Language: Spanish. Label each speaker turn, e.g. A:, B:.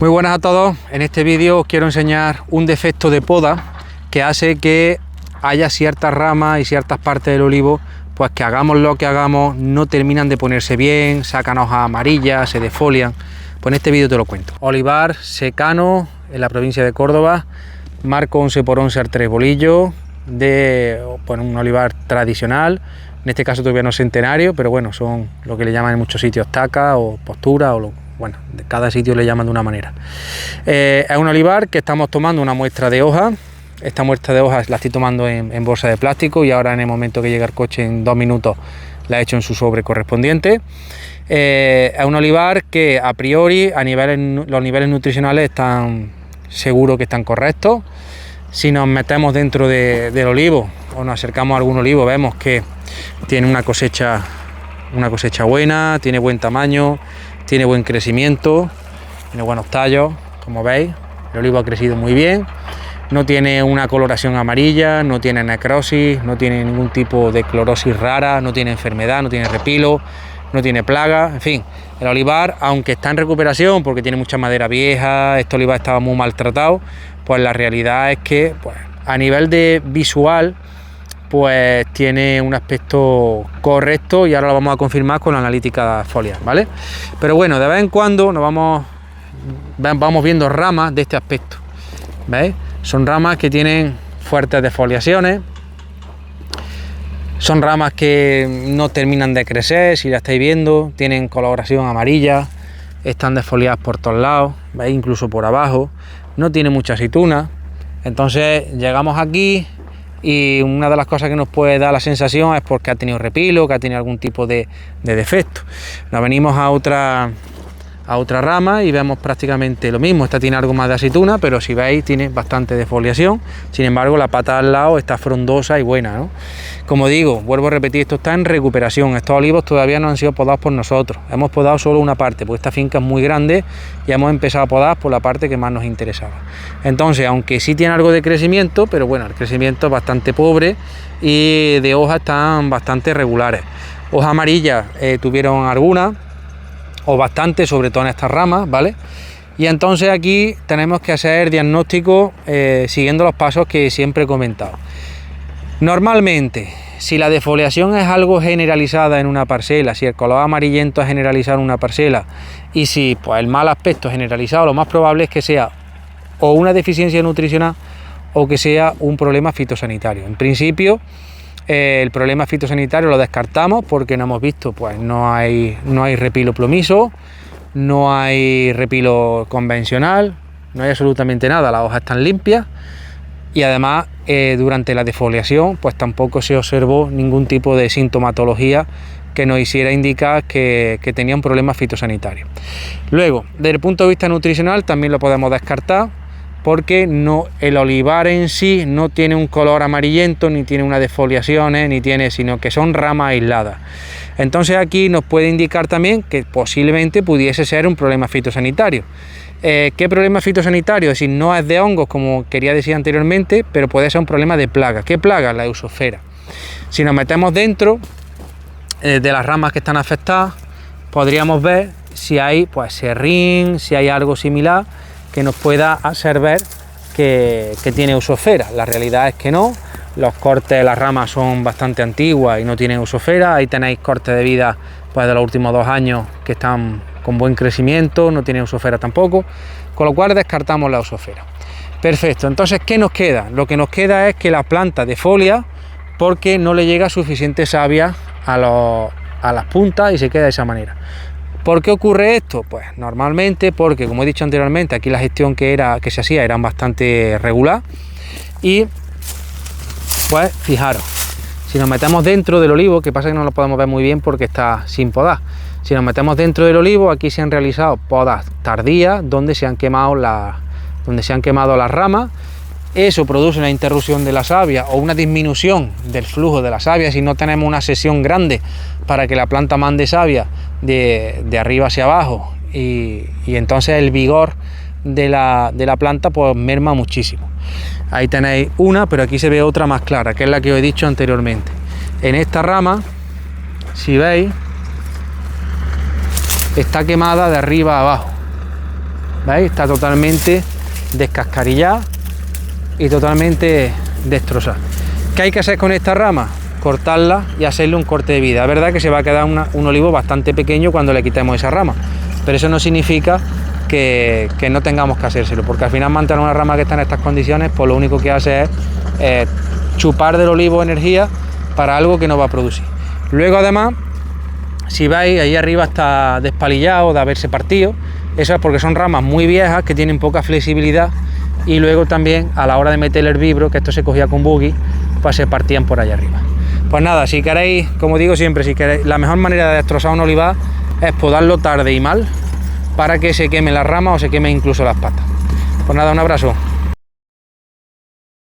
A: Muy buenas a todos. En este vídeo os quiero enseñar un defecto de poda que hace que haya ciertas ramas y ciertas partes del olivo, pues que hagamos lo que hagamos, no terminan de ponerse bien, sacan hojas amarillas, se defolian. Pues en este vídeo te lo cuento. Olivar secano en la provincia de Córdoba, marco 11x11 ar 3 bolillo, de un olivar tradicional, en este caso todavía no centenario, pero bueno, son lo que le llaman en muchos sitios taca o postura o bueno, de cada sitio le llaman de una manera. Es un olivar que estamos tomando una muestra de hoja. Esta muestra de hojas la estoy tomando en bolsa de plástico y ahora en el momento que llega el coche en 2 minutos la he hecho en su sobre correspondiente. Es un olivar que a priori los niveles nutricionales están seguros que están correctos. Si nos metemos dentro del olivo o nos acercamos a algún olivo, vemos que tiene una cosecha buena, tiene buen tamaño, tiene buen crecimiento, tiene buenos tallos, como veis. El olivo ha crecido muy bien, no tiene una coloración amarilla, no tiene necrosis, no tiene ningún tipo de clorosis rara, no tiene enfermedad, no tiene repilo, no tiene plaga. En fin, el olivar, aunque está en recuperación porque tiene mucha madera vieja, este olivar estaba muy maltratado, pues la realidad es que a nivel de visual pues tiene un aspecto correcto y ahora lo vamos a confirmar con la analítica foliar, ¿vale? Pero bueno, de vez en cuando vamos viendo ramas de este aspecto, ¿veis? Son ramas que tienen fuertes defoliaciones, son ramas que no terminan de crecer, si la estáis viendo, tienen coloración amarilla, están defoliadas por todos lados, ¿veis? Incluso por abajo, no tiene mucha aceituna. Entonces llegamos aquí y una de las cosas que nos puede dar la sensación es porque ha tenido repilo, que ha tenido algún tipo de defecto. Nos venimos a otra rama y vemos prácticamente lo mismo. Esta tiene algo más de aceituna, pero si veis tiene bastante defoliación. Sin embargo, la pata al lado está frondosa y buena, ¿no? Como digo, vuelvo a repetir, esto está en recuperación. Estos olivos todavía no han sido podados por nosotros. Hemos podado solo una parte, porque esta finca es muy grande y hemos empezado a podar por la parte que más nos interesaba. Entonces, aunque sí tiene algo de crecimiento, pero bueno, el crecimiento es bastante pobre y de hojas están bastante regulares. Hojas amarillas tuvieron algunas o bastante, sobre todo en estas ramas, ¿vale? Y entonces aquí tenemos que hacer diagnóstico siguiendo los pasos que siempre he comentado. Normalmente, si la defoliación es algo generalizada en una parcela, si el color amarillento es generalizado en una parcela y si pues el mal aspecto es generalizado, lo más probable es que sea o una deficiencia nutricional o que sea un problema fitosanitario. En principio, el problema fitosanitario lo descartamos porque no hemos visto, pues no hay repilo plomizo, no hay repilo convencional, no hay absolutamente nada, las hojas están limpias y además durante la defoliación pues tampoco se observó ningún tipo de sintomatología que nos hiciera indicar que tenía un problema fitosanitario. Luego, desde el punto de vista nutricional también lo podemos descartar, porque el olivar en sí no tiene un color amarillento, ni tiene unas defoliaciones, sino que son ramas aisladas. Entonces aquí nos puede indicar también que posiblemente pudiese ser un problema fitosanitario. ¿Qué problema fitosanitario? Es decir, no es de hongos, como quería decir anteriormente, pero puede ser un problema de plaga. ¿Qué plaga? La eusofera. Si nos metemos dentro de las ramas que están afectadas, podríamos ver si hay pues serrín, si hay algo similar que nos pueda hacer ver que tiene eusofera. La realidad es que no, los cortes de las ramas son bastante antiguas y no tienen eusofera. Ahí tenéis cortes de vida pues de los últimos 2 años que están con buen crecimiento, no tienen eusofera tampoco, con lo cual descartamos la eusofera. Perfecto, entonces ¿qué nos queda? Lo que nos queda es que la planta defolia porque no le llega suficiente savia a las puntas y se queda de esa manera. ¿Por qué ocurre esto? Pues normalmente porque, como he dicho anteriormente, aquí la gestión que se hacía era bastante regular y pues fijaros, si nos metemos dentro del olivo, que pasa que no lo podemos ver muy bien porque está sin podar, si nos metemos dentro del olivo, aquí se han realizado podas tardías donde se han quemado las ramas. Eso produce una interrupción de la savia o una disminución del flujo de la savia si no tenemos una sección grande para que la planta mande savia de arriba hacia abajo y entonces el vigor de la planta pues merma muchísimo. Ahí tenéis una, pero aquí se ve otra más clara, que es la que os he dicho anteriormente. En esta rama, si veis, está quemada de arriba a abajo. ¿Veis? Está totalmente descascarillada y totalmente destrozada. ¿Qué hay que hacer con esta rama? Cortarla y hacerle un corte de vida. Es verdad que se va a quedar un olivo bastante pequeño cuando le quitemos esa rama, pero eso no significa que no tengamos que hacérselo, porque al final mantener una rama que está en estas condiciones, pues lo único que hace es chupar del olivo energía para algo que no va a producir. Luego además, si veis, ahí arriba está despalillado de haberse partido. Eso es porque son ramas muy viejas que tienen poca flexibilidad, y luego también a la hora de meter el vibro, que esto se cogía con buggy, pues se partían por allá arriba. Pues nada, si queréis, como digo siempre, si queréis, la mejor manera de destrozar un olivar es podarlo tarde y mal, para que se queme la rama o se queme incluso las patas. Pues nada, un abrazo.